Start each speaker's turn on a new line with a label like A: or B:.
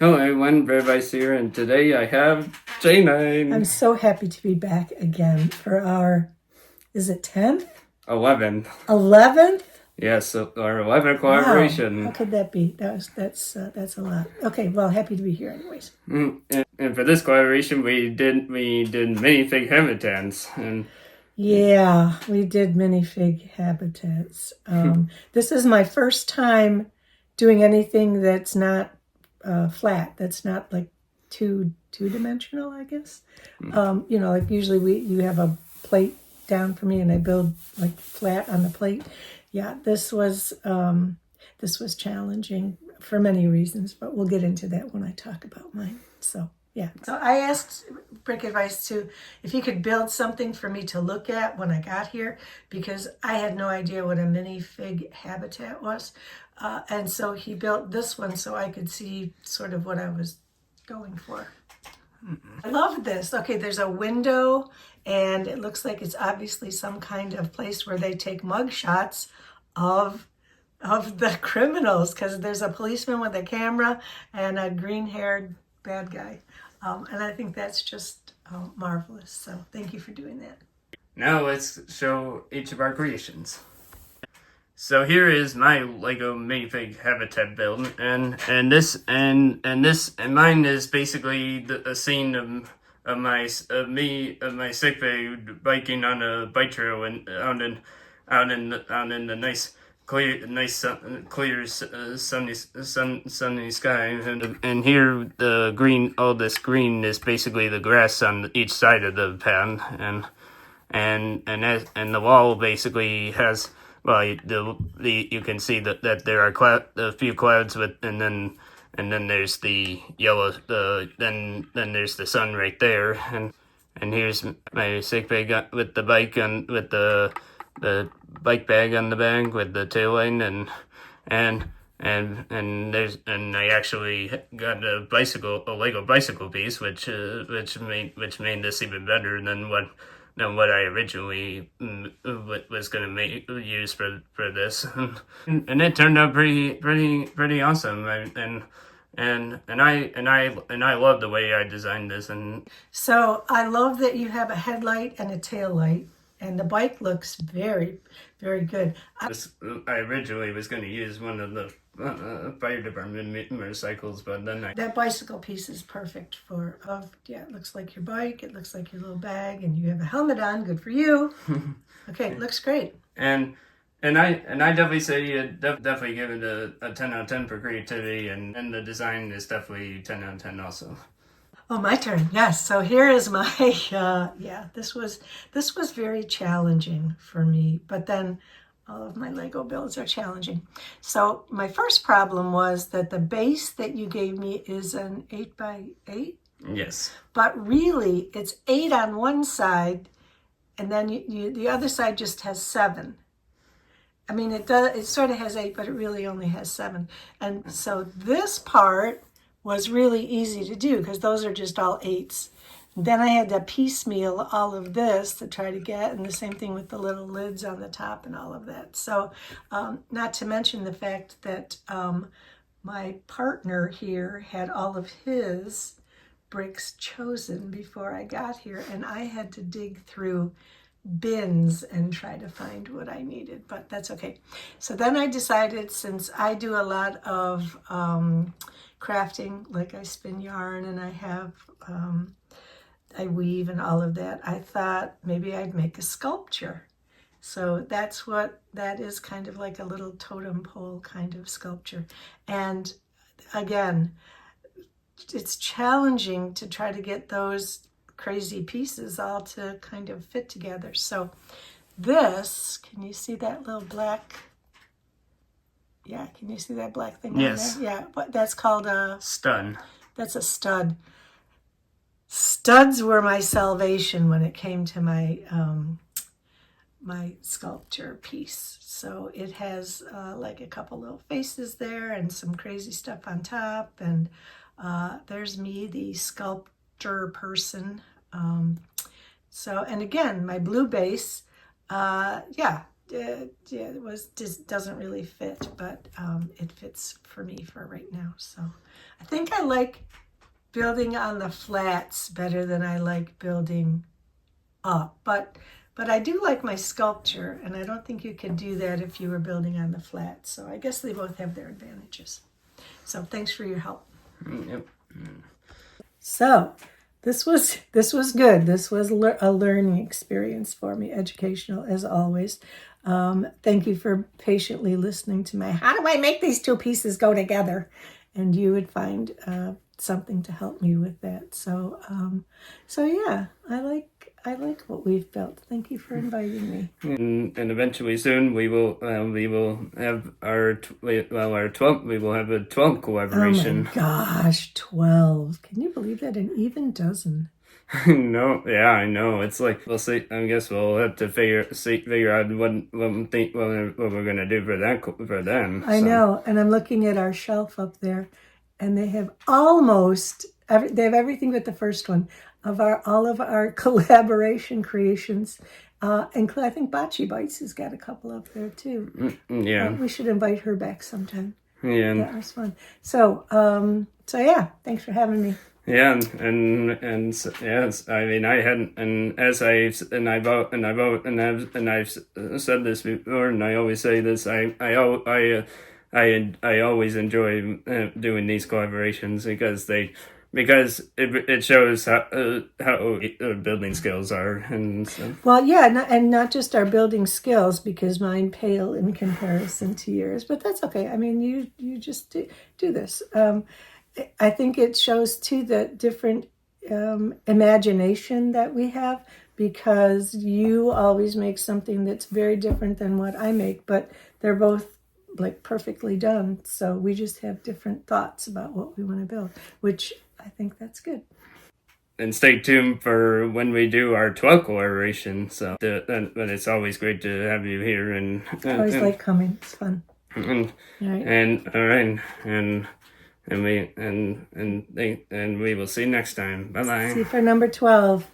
A: Hello everyone, Vervice here, and today I have J9.
B: I'm so happy to be back again for our, is it 10th?
A: 11th.
B: 11th?
A: Yes, so our 11th
B: Wow,
A: collaboration.
B: how could that be? That's a lot. Okay, well, happy to be here anyways.
A: And for this collaboration, we did minifig habitats, and
B: Yeah, we did minifig habitats. This is my first time doing anything that's not flat. That's not like two-dimensional, I guess. Like usually you have a plate down for me, and I build like flat on the plate. Yeah, this was challenging for many reasons, but we'll get into that when I talk about mine. So yeah. So I asked Brick Advice to if he could build something for me to look at when I got here, because I had no idea what a minifig habitat was. And so he built this one so I could see sort of what I was going for. I love this. Okay, there's a window, and it looks like it's obviously some kind of place where they take mug shots of the criminals, because there's a policeman with a camera and a green-haired bad guy. And I think that's just marvelous. So thank you for doing that.
A: now let's show each of our creations. So here is my Lego minifig habitat build, and mine is basically a scene of my sick bay biking on a bike trail and out in the nice clear sunny sky, and here the green, all this green is basically the grass on each side of the path, and the wall basically has, well, you can see that there are a few clouds with, and then there's the yellow, then there's the sun right there, and here's my sick bag with the bike on, with the bike bag on the back with the tail line, and I actually got a Lego bicycle piece, which made this even better than what I originally was gonna use for this, and it turned out pretty awesome. I love the way I designed this. And
B: so I love that you have a headlight and a tail light, and the bike looks very, very good.
A: I originally was going to use one of the fire department motorcycles, but then
B: that bicycle piece is perfect for, yeah, it looks like your bike, it looks like your little bag, and you have a helmet on. Good for you. Okay, it looks great.
A: And I definitely say definitely give it a 10 out of 10 for creativity, and the design is definitely 10 out of 10 also.
B: Oh, my turn. Yes. So here is my, yeah, this was very challenging for me, but then all of my Lego builds are challenging. So my first problem was that the base that you gave me is an 8x8.
A: Yes.
B: But really it's 8 on one side, and then the other side just has 7. I mean, it sort of has 8, but it really only has 7. And so this part was really easy to do because those are just all 8s. Then I had to piecemeal all of this to try to get, and the same thing with the little lids on the top and all of that. So not to mention the fact that my partner here had all of his bricks chosen before I got here, and I had to dig through bins and try to find what I needed, but that's okay. So then I decided, since I do a lot of crafting, like I spin yarn and I have I weave and all of that, I thought maybe I'd make a sculpture. So that's what that is, kind of like a little totem pole kind of sculpture. And again, it's challenging to try to get those crazy pieces all to kind of fit together. So this, can you see that little black? Yeah, can you see that black thing?
A: Yes.
B: On there? Yeah, but that's called a
A: stud.
B: That's a stud. Studs were my salvation when it came to my my sculpture piece. So it has like a couple little faces there and some crazy stuff on top, and there's me, the sculptor person. So, and again, my blue base, yeah, yeah, it was just doesn't really fit, but it fits for me for right now. So I think I like building on the flats better than I like building up. But I do like my sculpture, and I don't think you could do that if you were building on the flats. So I guess they both have their advantages. So thanks for your help.
A: Yep.
B: So this was good. This was a learning experience for me, educational as always. Thank you for patiently listening to my how do I make these two pieces go together, and you would find something to help me with that. So yeah, I like what we've built. Thank you for inviting me.
A: And eventually soon we will have our 12 we will have a 12 collaboration.
B: Oh my gosh, 12! Can you believe that? An even dozen.
A: No, yeah, I know. It's like we'll see. I guess we'll have to figure out what we're gonna do for them.
B: I know, and I'm looking at our shelf up there, and they have almost they have everything but the first one of all of our collaboration creations, and I think Bocce Bites has got a couple up there too.
A: Yeah,
B: we should invite her back sometime.
A: Yeah,
B: that was fun. So yeah, thanks for having me.
A: Yeah, and yes, I mean I hadn't, and as I've said this before, and I always say this, I always enjoy doing these collaborations because it shows how building skills are and stuff.
B: Well, yeah, and not just our building skills, because mine pale in comparison to yours, but that's okay. I mean, you just do this. I think it shows too the different imagination that we have, because you always make something that's very different than what I make, but they're both like perfectly done. So we just have different thoughts about what we want to build, which I think that's good.
A: And stay tuned for when we do our 12 collaboration. So, but it's always great to have you here, and
B: I always like coming. It's fun.
A: And we will see you next time. Bye bye.
B: See you for number 12.